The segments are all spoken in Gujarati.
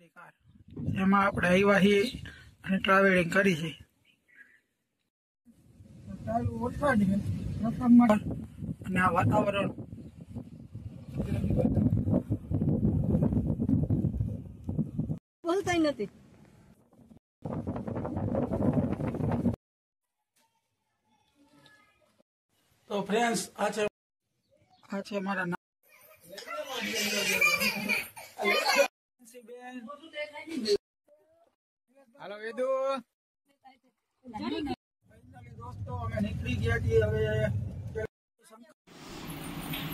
ની કાર એમાં આપણે આવ્યા છીએ અને ટ્રાવેલિંગ કરી છે ચાલુ વરસાદ છે રસ્તામાં અને આ વાતાવરણ બોલતાય નથી તો ફ્રેન્ડ્સ આ છે મારા હાલો વેદુ દોસ્તો અમે નીકળી ગયા છીએ હવે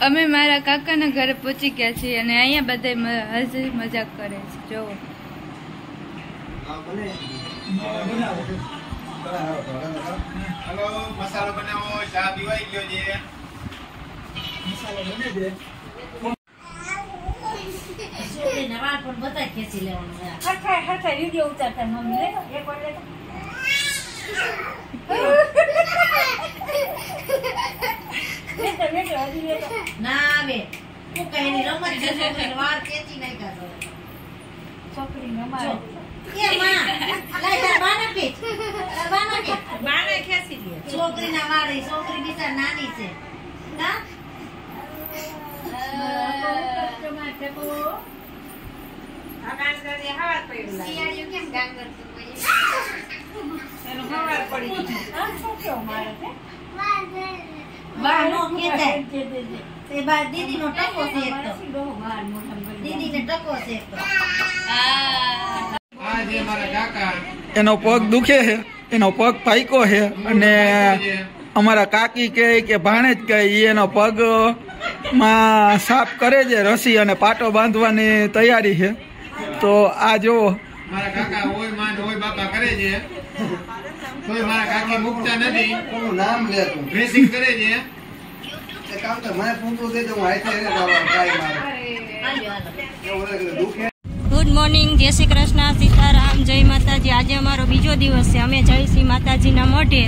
અમે મારા કાકાના ઘરે પહોંચી ગયા છીએ અને અહીંયા બધા હસી મજાક કરે છે જોવો हेलो मसालो बनाओ चા પીવાઈ ગયો છે મસાલો બને છે સોરી નવાળ પણ બધા ખેંચી લેવાનું હરખા વિડિયો ઉતારતા મમ્મી લે એક વાર લે ના આવે હું કઈ ની રમત છે છોકરી વાર ખેંચી નાખ્યા છોકરી રમાડે એ માં લઈ તાર બાના કે બાના ખેંચી લે છોકરી ના વાળી છોકરી બીજા નાની છે ના ટમાટે કો આ ગાંગર હવા પડ્યું સિયાળિયું કેમ ગાંગર તો એનો હવા પડી આ શું કેવો મારે છે બા નો કેતે તે બા દીદી નો ટકો છે એક તો દીદી ને ટકો છે એક તો આ જે મારા કાકા એનો પગ દુખે છે એનો પગ પાઈકો છે અને અમારા કાકી કે ભાણેજ કે એનો પગ માં સાફ કરે છે રસી અને પાટો બાંધવાની તૈયારી છે તો આ જો મારા કાકા હોય માંડ હોય બાપા કરે છે તોય મારા કાકી મુકતા નથી કોનું નામ લે તું ડ્રેસિંગ કરે છે એ કામ તો મને પૂછું દે તો હું આઈ થઈને જવાનું ટ્રાય મારે એવું લાગે દુખે ગુડ મોર્નિંગ જય શ્રી કૃષ્ણ સીતારામ જય માતાજી આજે અમારો બીજો દિવસ છે અમે જઈશી માતાજીના મોઢે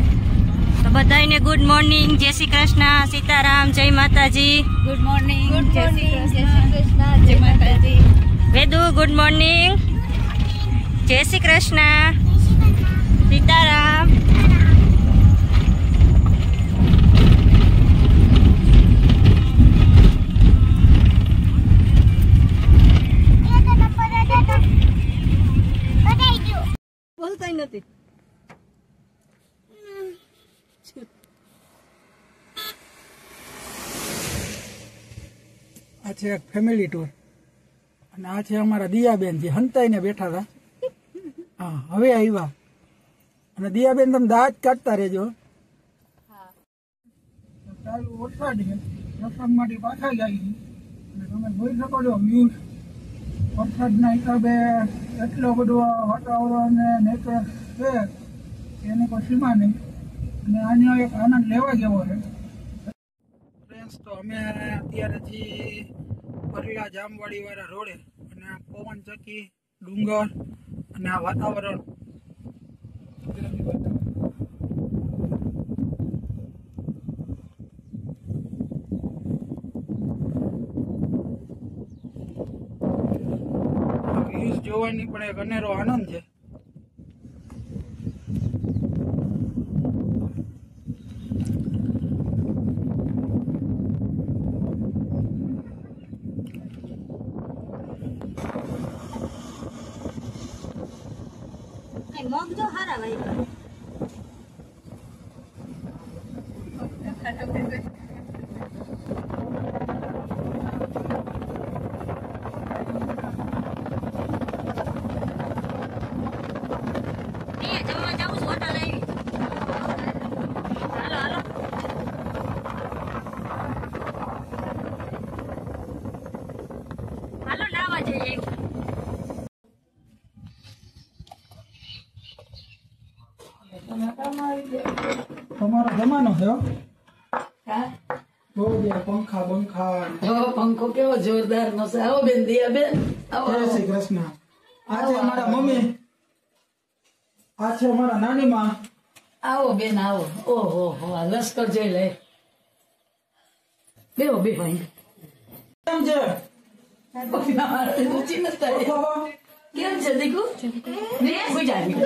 તો બધાને ગુડ મોર્નિંગ જય શ્રી કૃષ્ણ સીતારામ જય માતાજી ગુડ મોર્નિંગ જય શ્રી કૃષ્ણ જય માતાજી વેદુ ગુડ મોર્નિંગ જય શ્રી કૃષ્ણ સીતારામ બોલતાય નથી આ છે એક ફેમિલી ટૂર અને આ છે અમારા દિયાબેન જે હંતાઈને બેઠા હતા હા હવે આવ્યા અને દિયાબેન તમે દાંત કાઢતા રહેજો ચાલુ વરસાદ છે વરસાદમાંથી પાછા જાય અને તમે જોઈ શકો છો વ્યૂઝ વરસાદના હિસાબે એટલો બધો વાતાવરણ ને નેચર છે કે એની કોઈ સીમા નહીં અને આનો એક આનંદ લેવા જેવો છે ફ્રેન્ડ્સ તો અમે અત્યારે પરલા જામવાડી વાળા રોડે અને આ પવન ચક્કી ડુંગર અને આ વાતાવરણ વ્યૂઝ જોવાની પણ એક અનેરો આનંદ છે મગ જો હારા ભાઈ તમારો જમાનો છે પંખા બંખા પંખો કેવો જોરદાર નો છે આવો બેન દિયા બેન આવો જય શ્રી કૃષ્ણ આ છે અમારા મમ્મી આ છે અમારા નાની માં આવો બેન આવો ઓહો હો આ લશ્કર જોઈ લે બેહો બેહો કેમ છે ઊંચી નથી થાય કેમ છે દીકુ? સુઈ જા દીકુ.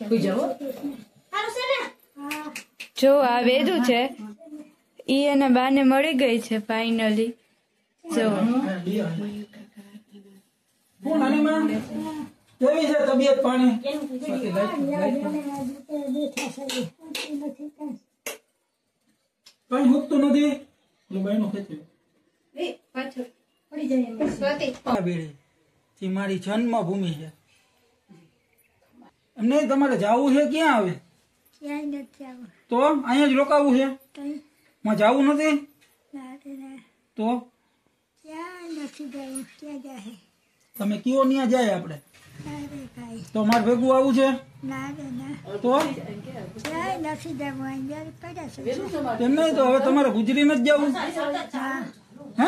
સુઈ જાઓ. જો આ વેદુ છે ઈ એના બાને મળી ગઈ છે ફાઇનલી. જો હું નાની માં કેવી છે તબિયત પાણી? કઈ હુકતું નથી. મારી જન્મભૂમિ છે. એમને તમારે જવું છે ક્યાં આવે? તો અહીંયા જ રોકાવું છે? માં જવું નથી તો તમે કયો ત્યાં જાય આપણે? તો મારે ભેગું આવું છે તો એમ નહીં તો હવે તમારે ગુજરી નથી જવું? હે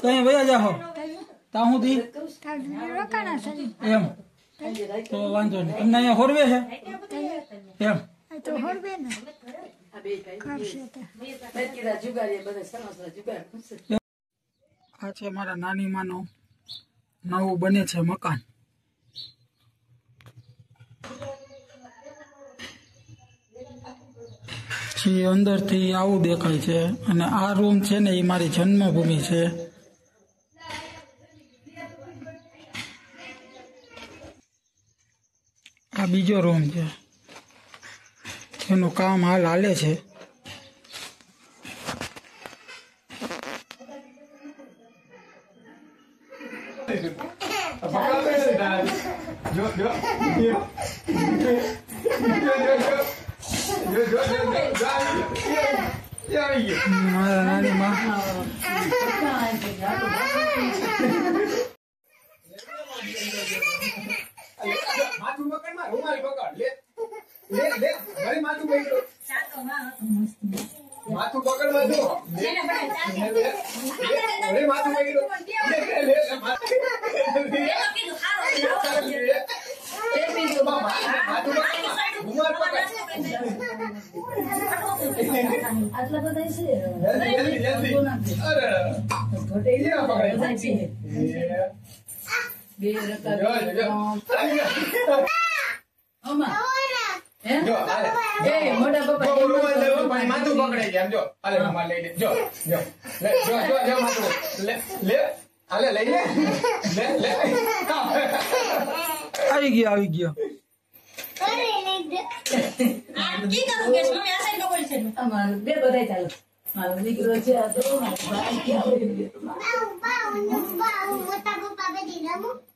કઈ વયા જાઓ ત્યાં સુધી એમ તો વાંધો નહીં. તમને અહીંયા હોરવે છે એમ? આ છે મારા નાની માનું નવું બને છે મકાન. અંદરથી આવું દેખાય છે અને આ રૂમ છે ને એ મારી જન્મભૂમિ છે. આ બીજો રૂમ છે એનું કામ હાલ હાલે છે. મારા નાની માં માથું પકડ માં રૂમાલ પકડ લે લે લે મારી માથું પકડ માથું પકડ માં જો લે માથું પકડ લે લે રૂમાલ પકડ આટલા બધા છે. બે મોટા પપ્પા માથું પકડે છે એમ જો હાલે રૂમાલ લઈ લે જો જો જો જો જો માથું લે લે હાલે લઈ લે લે લે આવી ગયો અમારું બે બધા ચાલો. મારો દીકરો છે આ તો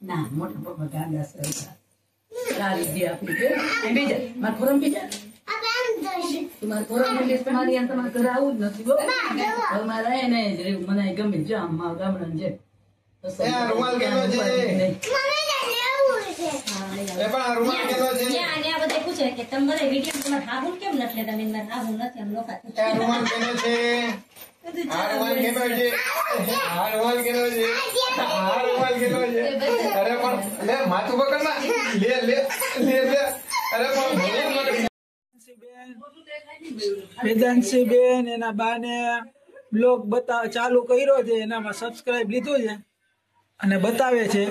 ના મોટા પપ્પા ગાંડા છે. સારી બી આપી છે. બીજા મારા ખોરમ બીજા તમારે ખોરમ એટલે તમારી તમારે ઘરે આવું જ નથી. મારે એને મને ગમે છે આમ ગામડા છે. રૂમાલ કેનો છે પૂછે કે તમે બધા વિડીયો તમારે હાબુલ કેમ નથી લેતા? મેં મારે હાબુલ નથી આમ લોકો રૂમાલ કેનો છે? આ રૂમાલ કેનો છે? આ રૂમાલ કેનો છે? આ રૂમાલ કેનો છે? અરે પણ લે માથું પકડ માં લે લે લે લે અરે પણ વેદાંશી બેન એના બાને બ્લોગ ચાલુ કર્યો છે, એનામાં સબસ્ક્રાઇબ લીધું છે અને બતાવે છે.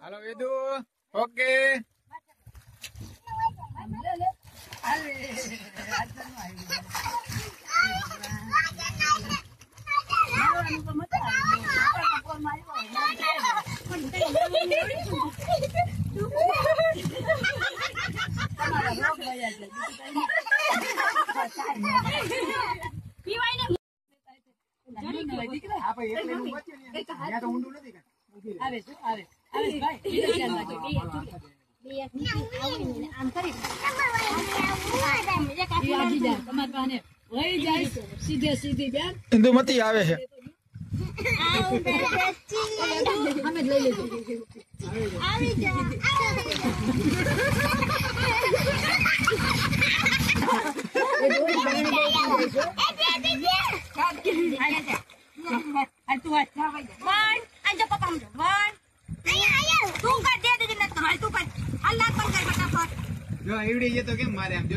હાલો વેદુ ઓકે આવે શું આવે આવે ભાઈ બીજો ધ્યાન રાખજો આમ કરી તમારી પાસે વહી જાય સીધે સીધી બેન ઇન્દુમતી આવે છે અમે જ લઈ લેજો જો એવડી તો કેમ મારે આમ જો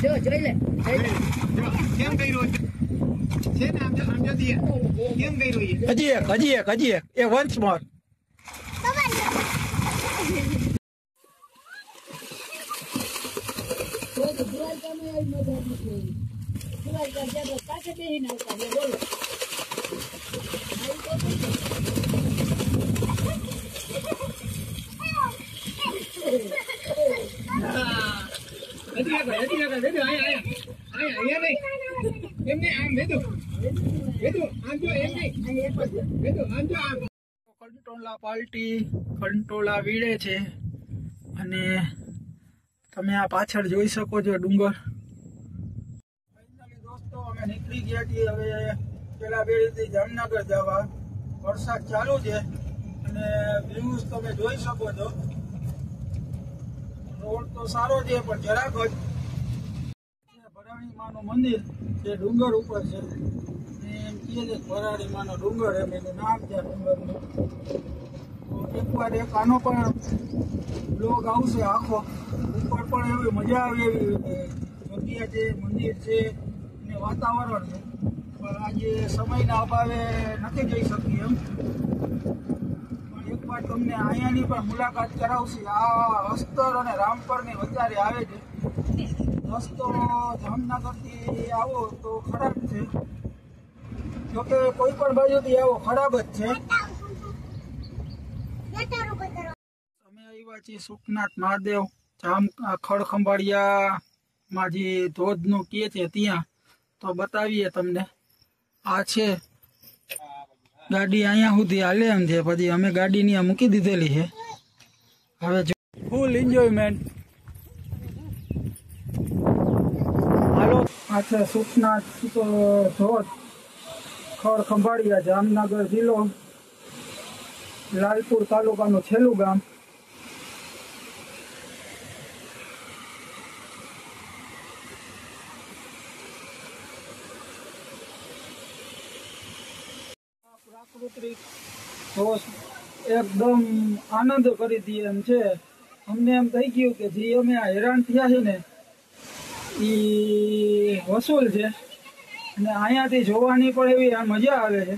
જો જોઈ લે કેમ કર્યું છે ને આમ જો દિયા કેમ કર્યું હજી એક એ વન્સ મોર કંટોલા પાર્ટી કંટોલા વીડે છે અને તમે આ પાછળ જોઈ શકો છો ડુંગર. ફાઇનલી દોસ્તો અમે નીકળી ગયા છીએ હવે પેલા બેડીથી જામનગર જવા. વરસાદ ચાલુ છે અને વ્યૂઝ તમે જોઈ શકો છો. રોડ તો સારો છે પણ જરાક જ ભરાણી માનું મંદિર જે ડુંગર ઉપર છે એમ કહે છે ભરાણી માનો ડુંગર એમ એનું નામ છે ડુંગરનું. એકવાર એક આનો પણ બ્લોગ આવશે આખો. ઉપર પણ એવી મજા આવે એવી જગ્યા છે, મંદિર છે અને વાતાવરણ છે, પણ આજે સમયના અભાવે નથી જઈ શકીએ એમ. પણ એકવાર તમને અહીંયાની પણ મુલાકાત કરાવશે. આ અસ્તર અને રામપરની વચ્ચે આવે છે. રસ્તો જામનગરથી આવો તો ખરાબ છે, જોકે કોઈ પણ બાજુથી આવો ખરાબ જ છે. અમે આવ્યા છીએ સુખનાથ મહાદેવ ખડખંભાળિયામાં જે ધોધનું કહે છે ત્યાં. તો બતાવીએ તમને. આ છે ગાડી અહીંયા સુધી હાલે એમ છે, પછી અમે ગાડીની આ મૂકી દીધેલી છે. હવે ફૂલ એન્જોયમેન્ટ. હાલો, આ છે સુખનાથ ધોધ ખડખંભાળિયા, જામનગર જિલ્લો, લાલપુર તાલુકાનું છેલ્લું ગામ. પ્રાકૃતિક ધોધ એકદમ આનંદ કરી દે એમ છે. અમને એમ થઈ ગયું કે જે અમે આ હેરાન થયા છે ને એ વસૂલ છે, અને અહીંયાથી જોવાની પણ એવી આ મજા આવે છે.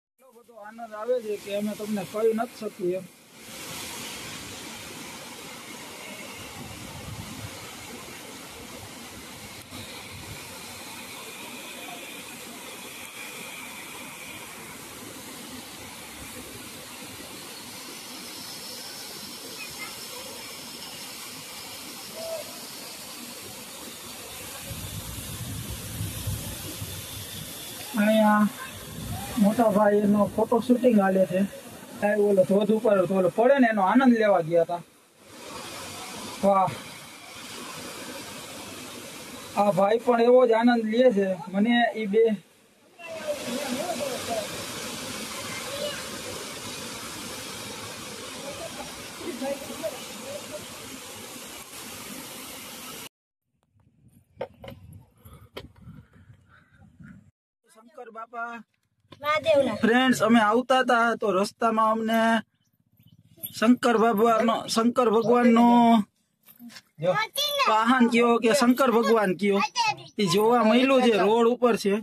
એટલો બધો આનંદ આવે છે કે અમે તમને કહી નથી શકીએ એમ. અહીંયા મોટા ભાઈ એનો ફોટો શૂટિંગ હાલે છે. ઓલો ધોધ ઉપર ઓલો પડે ને એનો આનંદ લેવા ગયા હતા. વાહ, આ ભાઈ પણ એવો જ આનંદ લે છે. મને એ બે શંકર બાપા ફ્રેન્ડ્સ અમે આવતા હતા તો રસ્તામાં અમને શંકર ભગવાનનો વાહન કયો કે શંકર ભગવાન કયો એ જોવા મળ્યું છે. રોડ ઉપર છે,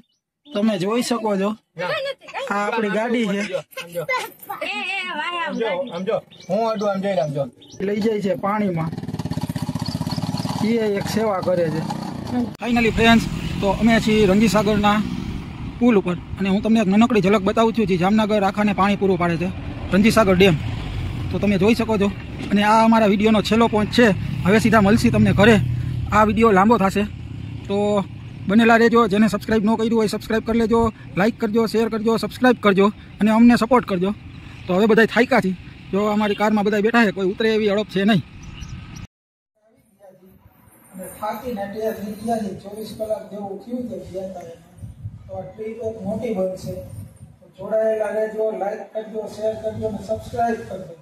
તમે જોઈ શકો છો. આ આપણી ગાડી છે, લઈ જાય છે પાણીમાં. એ એક સેવા કરે છે. ફાઇનલી ફ્રેન્ડ્સ, તો અમે છીએ રણજીતસાગરના પુલ ઉપર, અને હું તમને એક નાનકડી ઝલક બતાવું છું જે જામનગર આખાને પાણી પૂરું પાડે છે, રણજીતસાગર ડેમ. તો તમે જોઈ શકો છો. અને આ અમારા વિડીયોનો છેલ્લો પોઈન્ટ છે. હવે સીધા મળશે તમને ઘરે. આ વિડીયો લાંબો થશે તો બનેલા રહેજો. જેને સબસ્ક્રાઈબ ન કર્યું હોય સબસ્ક્રાઈબ કરી લેજો, લાઇક કરજો, શેર કરજો, સબસ્ક્રાઈબ કરજો અને અમને સપોર્ટ કરજો. તો હવે બધા થાક્યા છે, જો અમારી કારમાં બધા બેઠા છે, કોઈ ઉતરે એવી હડપ છે નહીં. થાકીને 24 કલાક જેવું થયું છે ગયા તારે. તો આ ટ્રીપ એક મોટી બનશે. જોડાયેલા રહેજો, લાઈક કરજો, શેર કરજો અને સબસ્ક્રાઈબ કરજો.